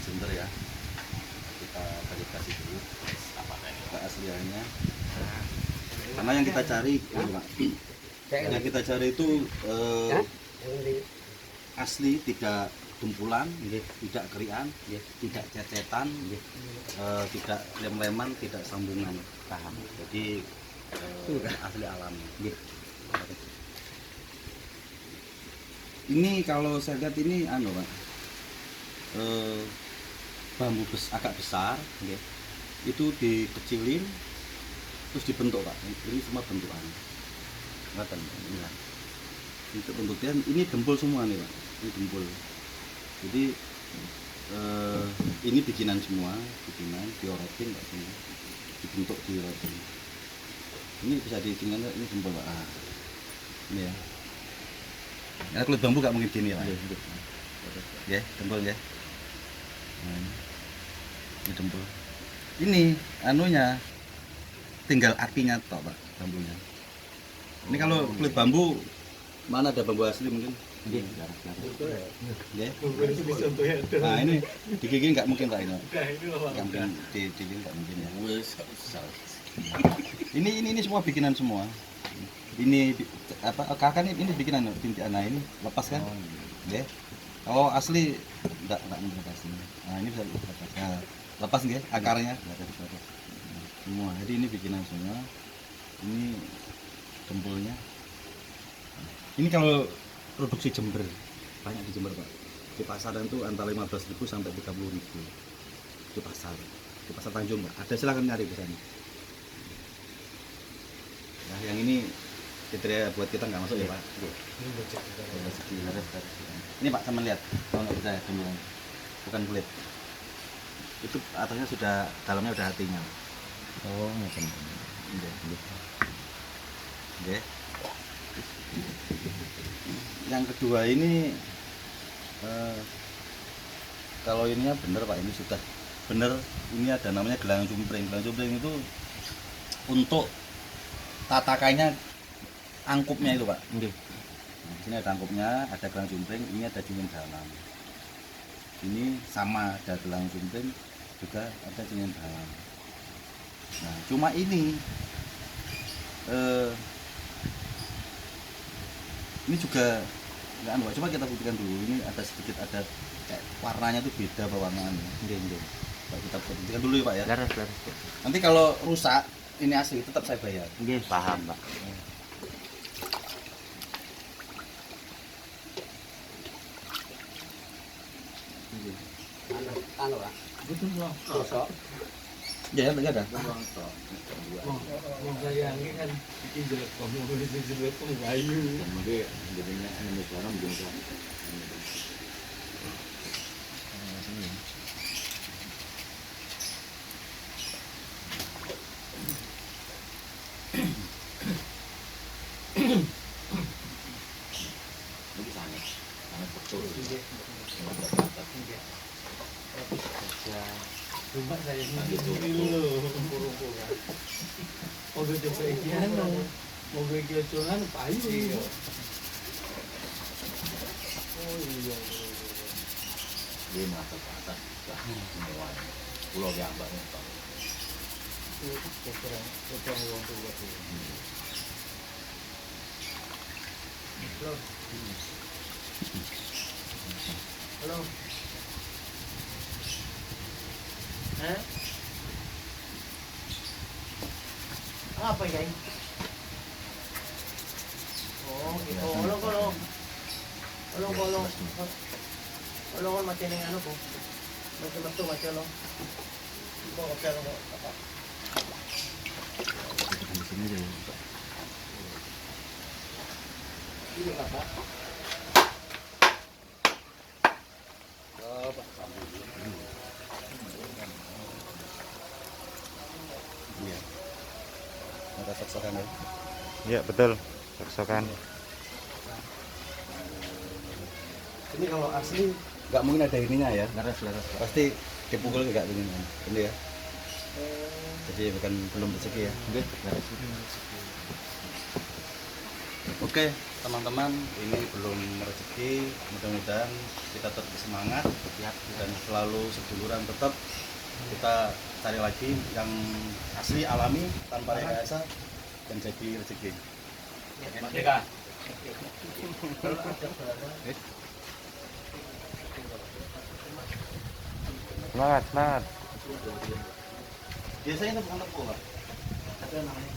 Jember ya. Kita verifikasi dulu keasliannya. Karena yang kita cari, Pak, yang kita cari itu asli, tidak dempulan, tidak kerian, tidak cecetan, tidak lem-leman, tidak sambungan. Paham. Jadi asli alami. Ini kalau saya lihat ini Pak, bambu agak besar, itu dikecilin terus dibentuk Pak. Ini semua bentukan. Kelihatan ini lah. Itu bentuknya ini dempul semua nih Pak. Ini dempul. Jadi ini bikinan semua, diorotin Pak, semua dibentuk diorotin. Ini bisa ditinggal, ini dempul Pak. Ini ya. Karena kulit bambu gak mungkin gini Pak. Ya, dempul ya. Nah, ini dempul. Ini anunya tinggal apinya tok Pak, bambunya. Ini kalau kulit bambu mana ada bambu asli mungkin? Ya. Nah ini digigit nggak mungkin Pak ini. Nggak mungkin digigit nggak mungkin ya. Ini semua bikinan semua. Ini apa? Kakak ini bikinan binti anak ini lepas kan? Ya. Oh asli nggak mungkin asli. Nah ini bisa lepas. Nah, lepas nggak akarnya? Semua. Jadi ini bikinan semua. Ini dempulnya. Ini kalau produksi Jember, banyak di Jember Pak. Di pasaran itu antara 15.000 sampai 30.000 di pasar Tanjung Pak. Ada, silahkan nyari di sana. Nah yang ini kriteria buat kita nggak masuk ya Pak. Ini Pak sama lihat, kalau nggak bisa dulu, bukan kulit. Itu atasnya sudah, dalamnya udah hatinya. Oh nggak. Oke. Yang kedua ini kalau ininya bener Pak, ini sudah bener. Ini ada namanya gelang cumpring. Gelang cumpring itu untuk tatakainya angkupnya itu Pak. Nah, di sini ada angkupnya, ada gelang cumpring, ini ada cincin dalam. Ini sama, ada gelang cumpring, juga ada cincin dalam. Nah, cuma ini juga nggak anu, coba kita buktikan dulu. Ini ada sedikit, ada kayak warnanya tuh beda pewarnaannya. Pak, kita buktikan dulu ya Pak ya. Laras. Nanti kalau rusak, ini asli tetap saya bayar. Paham Pak. Anu Pak. Betul Pak. Ya, ada. Mau bayangin kan bikin jelek kamu bikin jelek kamu kayu. Kemudian jadinya anu sekarang belum bisa. Ini sangat betul. Cuma saya dulu rumpur-rumpur kan. Mobil coba ikian, mobil kiocolan payu. Oh iya. Dia mata ke atas semua. Pulau gambar Pak. Kurang uang tuh buat itu. Halo. Apa ya ini? Oh, gitu. Kalau macam yang ano po. Macam macam lo. Ibu oke lo apa? Di sini aja ya Pak. Ini apa? Oh Pak. Iya. Ada saksakan ya. Iya betul, saksokan. Ini kalau asli nggak mungkin ada ininya ya. Laras. Pasti dipukul nggak ini ya. Jadi bukan belum rezeki ya. Oke teman-teman, ini belum rezeki. rezeki. Mudah-mudahan kita tetap semangat dan selalu seduluran, tetap kita cari lagi yang asli alami tanpa rekayasa dan jadi rezeki. Merdeka. Kalau ada barang Semangat, semangat. Biasanya itu bukan tepung, Pak. ada namanya